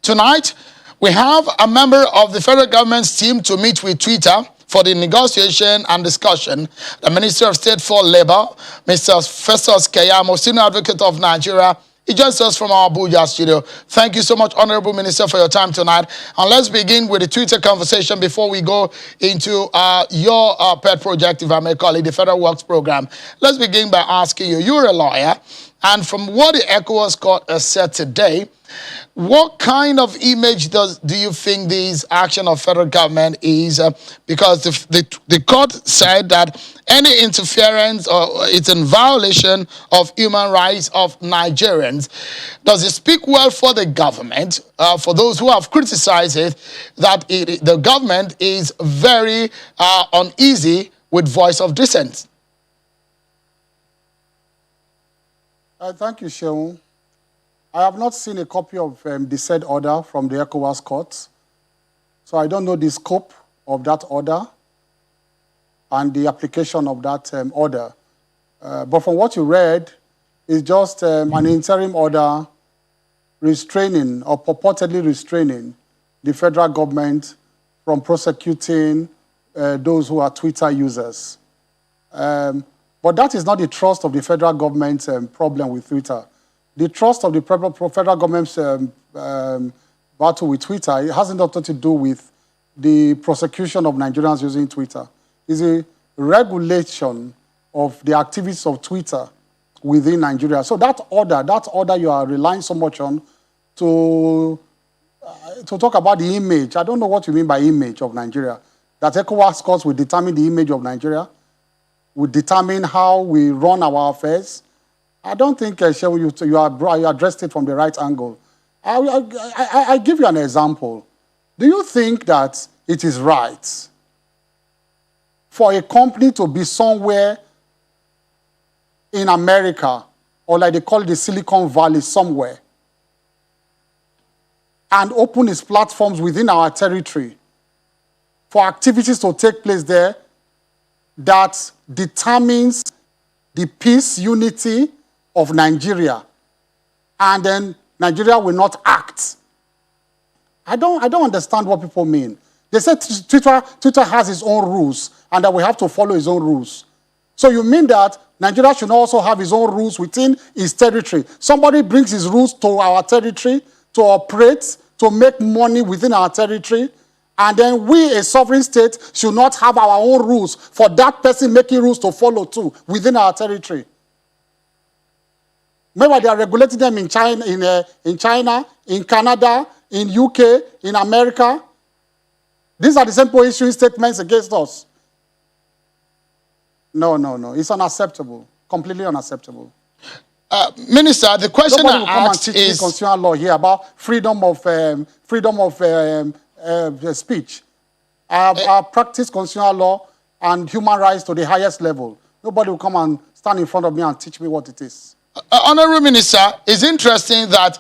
Tonight, we have a member of the federal government's team to meet with Twitter for the negotiation and discussion. The Minister of State for Labor, Mr. Festus Keyamo, Senior Advocate of Nigeria, he joins us from our Abuja studio. Thank you so much, Honorable Minister, for your time tonight. And let's begin with the Twitter conversation before we go into your pet project, if I may call it, the Federal Works Program. Let's begin by asking you, you're a lawyer, and from what the ECOWAS Court has said today, what kind of image do you think this action of federal government is? Because the court said that any interference or it's in violation of human rights of Nigerians. Does it speak well for the government, for those who have criticized it, that the government is very uneasy with voice of dissent? Thank you, Sheung. I have not seen a copy of the said order from the ECOWAS court, so I don't know the scope of that order and the application of that order. But from what you read, it's just an interim order restraining or purportedly restraining the federal government from prosecuting those who are Twitter users. But that is not the trust of the federal government's problem with Twitter. The trust of the federal government's battle with Twitter, it has nothing to do with the prosecution of Nigerians using Twitter. It's a regulation of the activities of Twitter within Nigeria. So that order you are relying so much on to talk about the image. I don't know what you mean by image of Nigeria. That ECOWAS courts will determine the image of Nigeria, will determine how we run our affairs. I don't think, you addressed it from the right angle. I give you an example. Do you think that it is right for a company to be somewhere in America, or like they call it the Silicon Valley somewhere, and open its platforms within our territory for activities to take place there that determines the peace, unity of Nigeria, and then Nigeria will not act? I don't understand what people mean. They said Twitter has its own rules and that we have to follow its own rules. So you mean that Nigeria should also have its own rules within its territory? Somebody brings his rules to our territory to operate, to make money within our territory, and then we, a sovereign state, should not have our own rules for that person making rules to follow too within our territory. Maybe they are regulating them in China, in Canada, in UK, in America. These are the same people issuing statements against us. No. It's unacceptable. Completely unacceptable. Minister, the question Nobody I asked will come and teach me constitutional law here about freedom of speech. I practice constitutional law and human rights to the highest level. Nobody will come and stand in front of me and teach me what it is. Honorable Minister, it's interesting that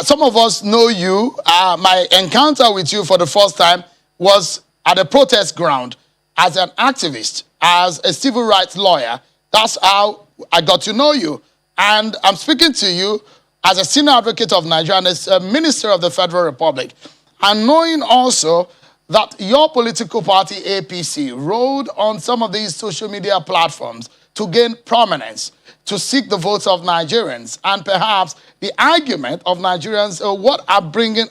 some of us know you. My encounter with you for the first time was at a protest ground as an activist, as a civil rights lawyer. That's how I got to know you. And I'm speaking to you as a senior advocate of Nigeria and as a minister of the Federal Republic. And knowing also that your political party, APC, rode on some of these social media platforms to gain prominence, to seek the votes of Nigerians, and perhaps the argument of Nigerians, what I'm bringing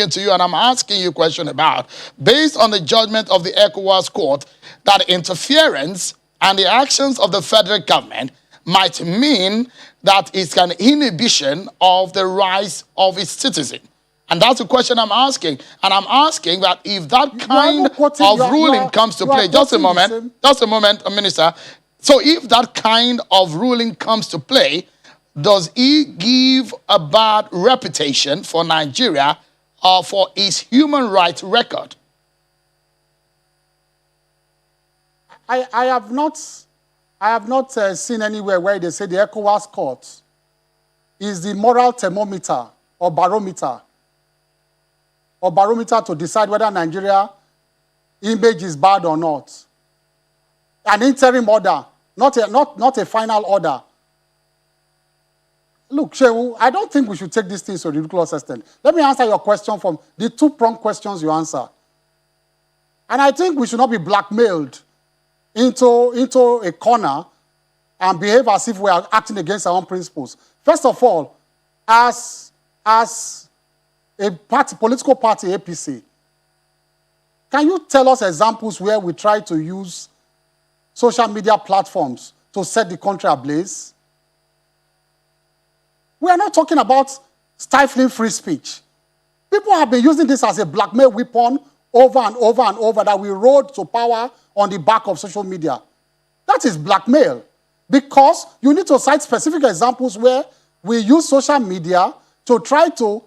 to you, and I'm asking you a question about, based on the judgment of the ECOWAS court, that interference and the actions of the federal government might mean that it's an inhibition of the rights of its citizens. And that's the question I'm asking. And I'm asking that if that kind of ruling comes to play, just a moment, Minister. So if that kind of ruling comes to play, does it give a bad reputation for Nigeria or for its human rights record? I have not seen anywhere where they say the ECOWAS court is the moral thermometer or barometer to decide whether Nigeria image is bad or not. An interim order, not a final order. Look, Shehu, I don't think we should take these things to a ridiculous extent. Let me answer your question from the two-pronged questions you answer. And I think we should not be blackmailed into a corner and behave as if we are acting against our own principles. First of all, as a political party, APC, can you tell us examples where we try to use social media platforms to set the country ablaze? We are not talking about stifling free speech. People have been using this as a blackmail weapon over and over and over that we rode to power on the back of social media. That is blackmail, because you need to cite specific examples where we use social media to try to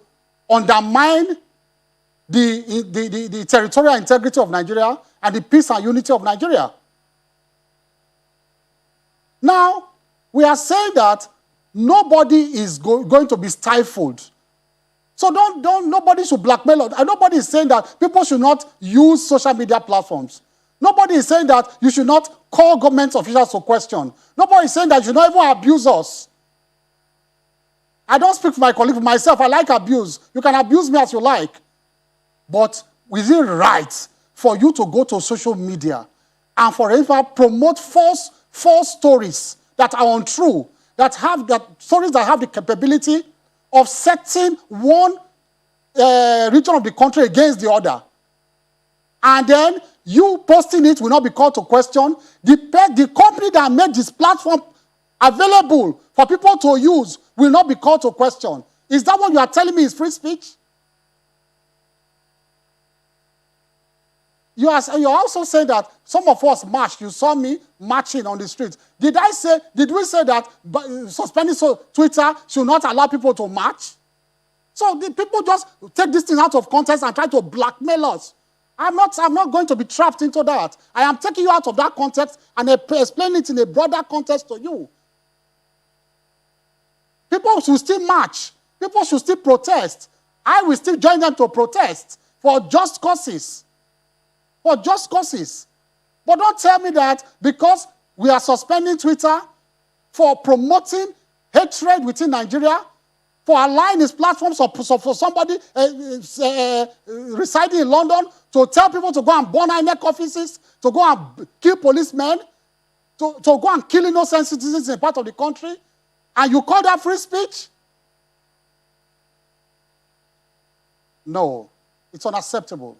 undermine the territorial integrity of Nigeria and the peace and unity of Nigeria. Now, we are saying that nobody is going to be stifled. So nobody should blackmail us. And nobody is saying that people should not use social media platforms. Nobody is saying that you should not call government officials to question. Nobody is saying that you should not even abuse us. I don't speak for my colleague, for myself. I like abuse. You can abuse me as you like. But is it right for you to go to social media and forever promote false stories that are untrue, stories that have the capability of setting one region of the country against the other? And then you posting it will not be called to question. The company that made this platform available for people to use will not be called to question. Is that what you are telling me is free speech? You are also saying that some of us marched. You saw me marching on the street. Did we say that suspending Twitter should not allow people to march? So the people just take this thing out of context and try to blackmail us. I'm not going to be trapped into that. I am taking you out of that context and explaining it in a broader context to you. People should still march. People should still protest. I will still join them to protest for just causes. For just causes. But don't tell me that because we are suspending Twitter for promoting hatred within Nigeria, for allowing his platforms for somebody residing in London to tell people to go and burn INEC offices, to go and kill policemen, to go and kill innocent citizens in part of the country, and you call that free speech? No, it's unacceptable.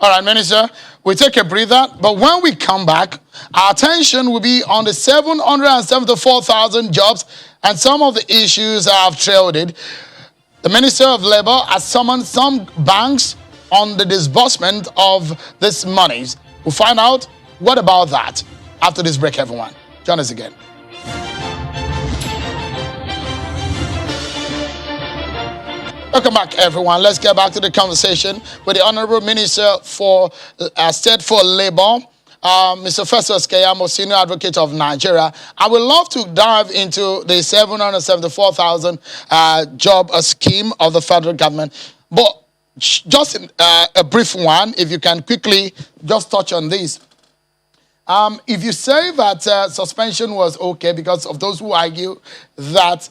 All right, Minister, we take a breather, but when we come back, our attention will be on the 774,000 jobs and some of the issues I have trailed it. The Minister of Labour has summoned some banks on the disbursement of these monies. We'll find out what about that after this break, everyone. Join us again. Welcome back, everyone. Let's get back to the conversation with the Honorable Minister for State for Labour, Mr. Festus Keyamo, Senior Advocate of Nigeria. I would love to dive into the 774,000 job scheme of the federal government. But just a brief one, if you can quickly just touch on this. If you say that suspension was okay because of those who argue that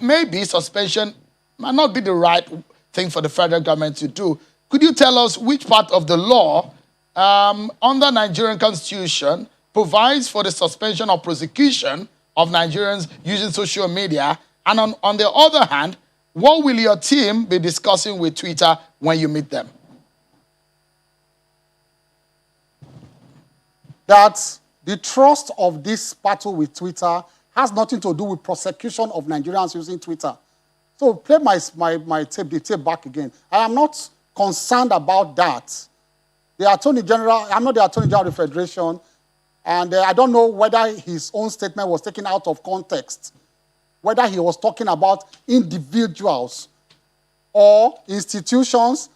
maybe suspension might not be the right thing for the federal government to do, could you tell us which part of the law under Nigerian Constitution provides for the suspension or prosecution of Nigerians using social media? And on the other hand, what will your team be discussing with Twitter when you meet them? That the trust of this battle with Twitter has nothing to do with prosecution of Nigerians using Twitter. So play the tape back again. I am not concerned about that. The Attorney General, I'm not the Attorney General of the Federation, and I don't know whether his own statement was taken out of context, whether he was talking about individuals or institutions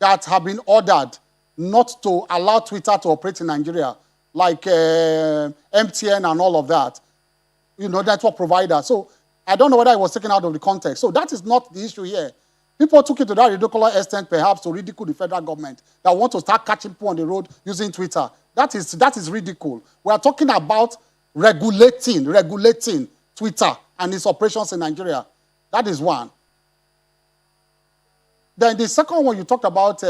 that have been ordered not to allow Twitter to operate in Nigeria, like MTN and all of that, network providers. So I don't know whether it was taken out of the context. So that is not the issue here. People took it to that ridiculous extent, perhaps, to ridicule the federal government that want to start catching people on the road using Twitter. That is ridicule. We are talking about regulating Twitter and its operations in Nigeria. That is one. Then the second one, you talked about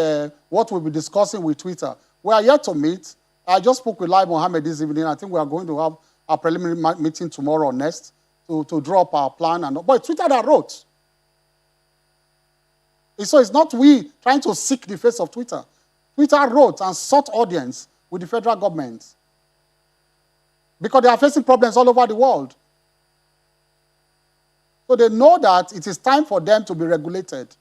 what we'll be discussing with Twitter. We are yet to meet. I just spoke with Lai Mohammed this evening. I think we are going to have a preliminary meeting tomorrow or next to draw up our plan. But Twitter that wrote. So it's not we trying to seek the face of Twitter. Twitter wrote and sought audience with the federal government because they are facing problems all over the world. So they know that it is time for them to be regulated.